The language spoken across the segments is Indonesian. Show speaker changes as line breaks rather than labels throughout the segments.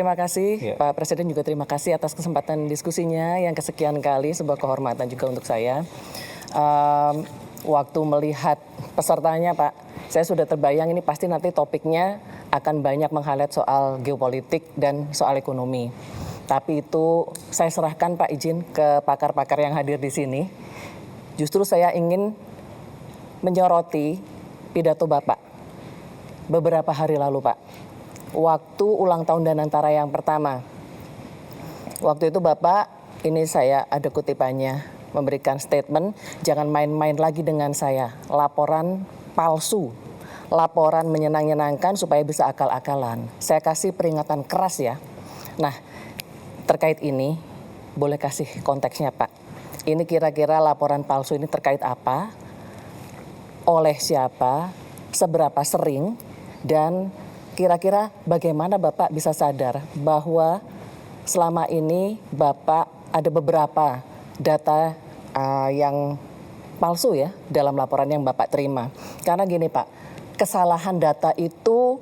Terima kasih Pak Presiden, juga terima kasih atas kesempatan diskusinya yang kesekian kali, sebuah kehormatan juga untuk saya. Waktu melihat pesertanya Pak, saya sudah terbayang ini pasti nanti topiknya akan banyak meng-highlight soal geopolitik dan soal ekonomi. Tapi itu saya serahkan Pak, izin ke pakar-pakar yang hadir di sini. Justru saya ingin menyoroti pidato Bapak beberapa hari lalu Pak, waktu ulang tahun Danantara yang pertama. Waktu itu Bapak, ini saya ada kutipannya, memberikan statement, jangan main-main lagi dengan saya, laporan palsu, laporan menyenang-nyenangkan supaya bisa akal-akalan. Saya kasih peringatan keras ya. Nah, terkait ini, boleh kasih konteksnya Pak. Ini kira-kira laporan palsu ini terkait apa, oleh siapa, seberapa sering, dan kira-kira bagaimana Bapak bisa sadar bahwa selama ini Bapak ada beberapa data yang palsu ya dalam laporan yang Bapak terima. Karena gini Pak, kesalahan data itu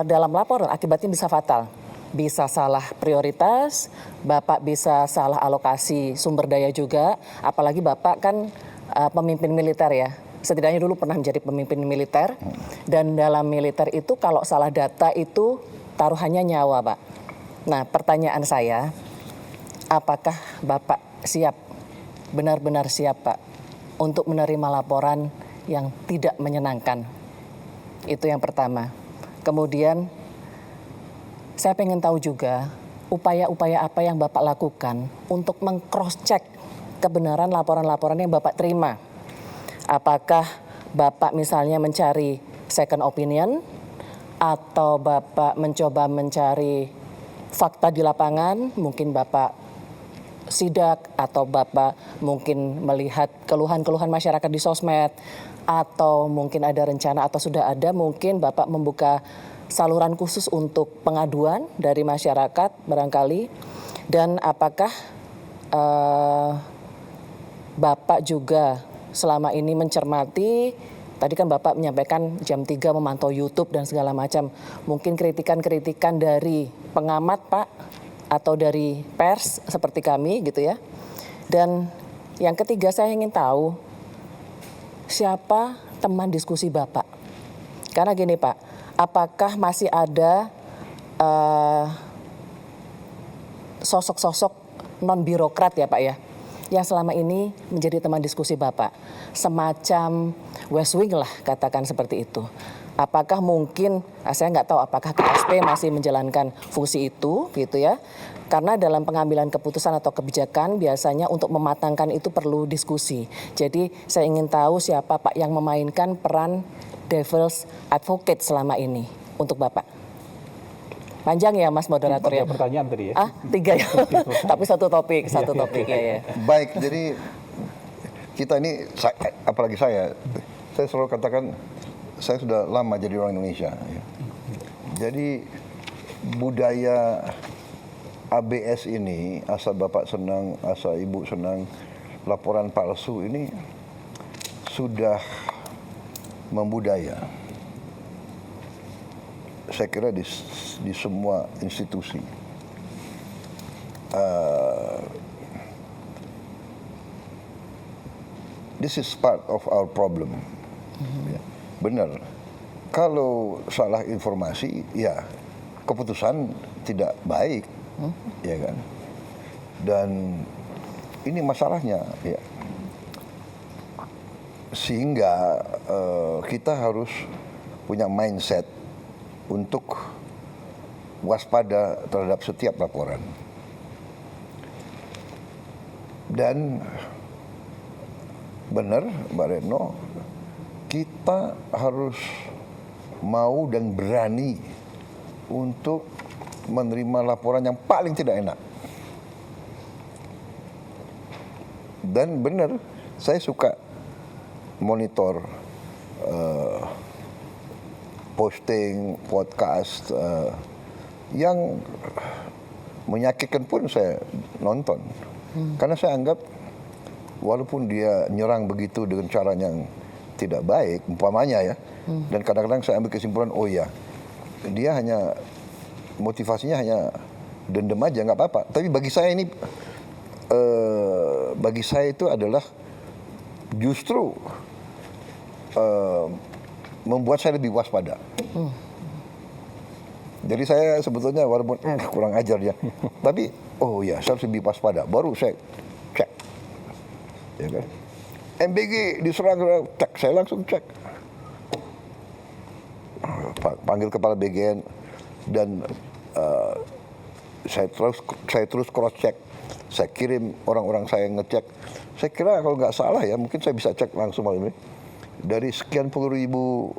dalam laporan akibatnya bisa fatal. Bisa salah prioritas, Bapak bisa salah alokasi sumber daya juga, apalagi Bapak kan pemimpin militer ya. Setidaknya dulu pernah menjadi pemimpin militer, dan dalam militer itu kalau salah data itu taruhannya nyawa Pak. Nah pertanyaan saya, apakah Bapak siap, benar-benar siap Pak, untuk menerima laporan yang tidak menyenangkan? Itu yang pertama. Kemudian saya pengen tahu juga upaya-upaya apa yang Bapak lakukan untuk meng-cross-check kebenaran laporan-laporan yang Bapak terima. Apakah Bapak misalnya mencari second opinion, atau Bapak mencoba mencari fakta di lapangan, mungkin Bapak sidak, atau Bapak mungkin melihat keluhan-keluhan masyarakat di sosmed, atau mungkin ada rencana atau sudah ada mungkin Bapak membuka saluran khusus untuk pengaduan dari masyarakat barangkali. Dan apakah Bapak juga selama ini mencermati, tadi kan Bapak menyampaikan jam 3 memantau YouTube dan segala macam. Mungkin kritikan-kritikan dari pengamat Pak, atau dari pers seperti kami gitu ya. Dan yang ketiga saya ingin tahu, siapa teman diskusi Bapak? Karena gini Pak, apakah masih ada sosok-sosok non-birokrat ya Pak ya, yang selama ini menjadi teman diskusi Bapak, semacam West Wing lah katakan seperti itu. Apakah mungkin, saya nggak tahu apakah KSP masih menjalankan fungsi itu gitu ya, karena dalam pengambilan keputusan atau kebijakan biasanya untuk mematangkan itu perlu diskusi. Jadi saya ingin tahu siapa Pak yang memainkan peran devil's advocate selama ini untuk Bapak. Panjang ya Mas moderator ya?
Pertanyaan tadi ya?
3 ya, tapi satu topik ya.
Baik, jadi kita ini, apalagi saya selalu katakan, saya sudah lama jadi orang Indonesia. Jadi budaya ABS ini, asal Bapak senang, asal Ibu senang, laporan palsu ini sudah membudaya. Saya kira di semua institusi. This is part of our problem. Ya, benar. Kalau salah informasi, ya keputusan tidak baik, ya kan. Dan ini masalahnya, ya. Sehingga kita harus punya mindset untuk waspada terhadap setiap laporan. Dan benar Mbak Retno, kita harus mau dan berani untuk menerima laporan yang paling tidak enak. Dan benar, saya suka monitor posting, podcast yang menyakitkan pun saya nonton. Karena saya anggap walaupun dia nyerang begitu dengan cara yang tidak baik, umpamanya ya, dan kadang-kadang saya ambil kesimpulan, oh ya, dia hanya motivasinya hanya dendam aja nggak apa-apa. Tapi bagi saya ini, bagi saya itu adalah justru membuat saya lebih waspada. Jadi saya sebetulnya walaupun kurang ajar ya, tapi oh ya saya harus lebih waspada. Baru saya cek, ya kan? MBG diserang, cek, saya langsung cek. Panggil kepala BGN dan saya terus cross check. Saya kirim orang-orang saya ngecek. Saya kira kalau nggak salah ya, mungkin saya bisa cek langsung malam ini. Dari sekian puluh ribu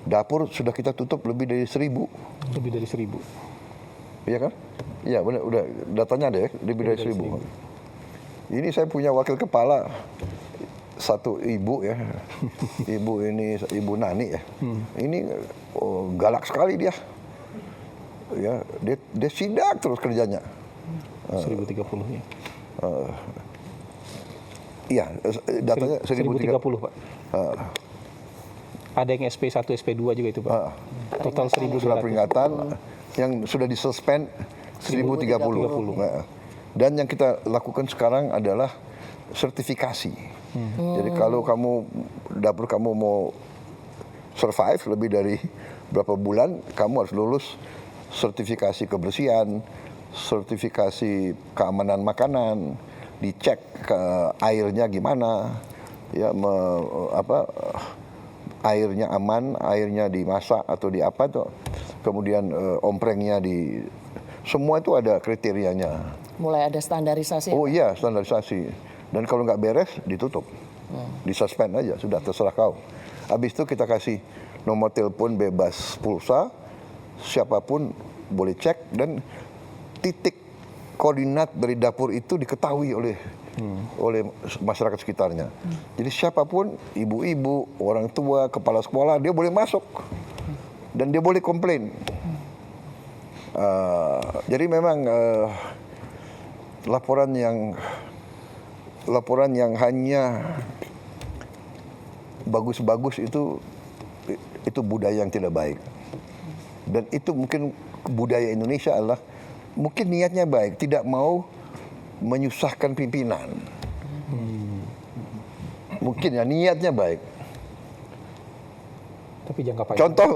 dapur sudah kita tutup lebih dari 1.000.
Lebih dari 1.000.
Iya kan? Iya benar, udah datanya ada ya, lebih dari 1.000. Ini saya punya wakil kepala, satu ibu ya, ibu Nani ya. Ini galak sekali dia. Ya, dia sidak terus kerjanya.
1.030 ya.
Iya, datanya
1.030 Pak. Ada yang SP1, SP2 juga itu Pak. Total 1.200.
Surat peringatan yang sudah disuspend 1.030. Nah, dan yang kita lakukan sekarang adalah sertifikasi. Jadi kalau dapur kamu mau survive lebih dari berapa bulan, kamu harus lulus sertifikasi kebersihan, sertifikasi keamanan makanan, dicek ke airnya gimana, ya airnya aman, airnya dimasak atau di apa tuh, kemudian omprengnya semua itu ada kriterianya.
Mulai ada standarisasi.
Oh iya, standarisasi. Dan kalau nggak beres, ditutup, disuspend aja, sudah terserah kau. Habis itu kita kasih nomor telepon bebas pulsa, siapapun boleh cek dan titik koordinat dari dapur itu diketahui oleh masyarakat sekitarnya. Jadi siapapun, ibu-ibu, orang tua, kepala sekolah, dia boleh masuk dan dia boleh komplain. Jadi memang laporan yang hanya bagus-bagus itu budaya yang tidak baik. Dan itu mungkin budaya Indonesia adalah mungkin niatnya baik, tidak mau menyusahkan pimpinan. Mungkin ya niatnya baik.
Tapi jangka panjang.
Contoh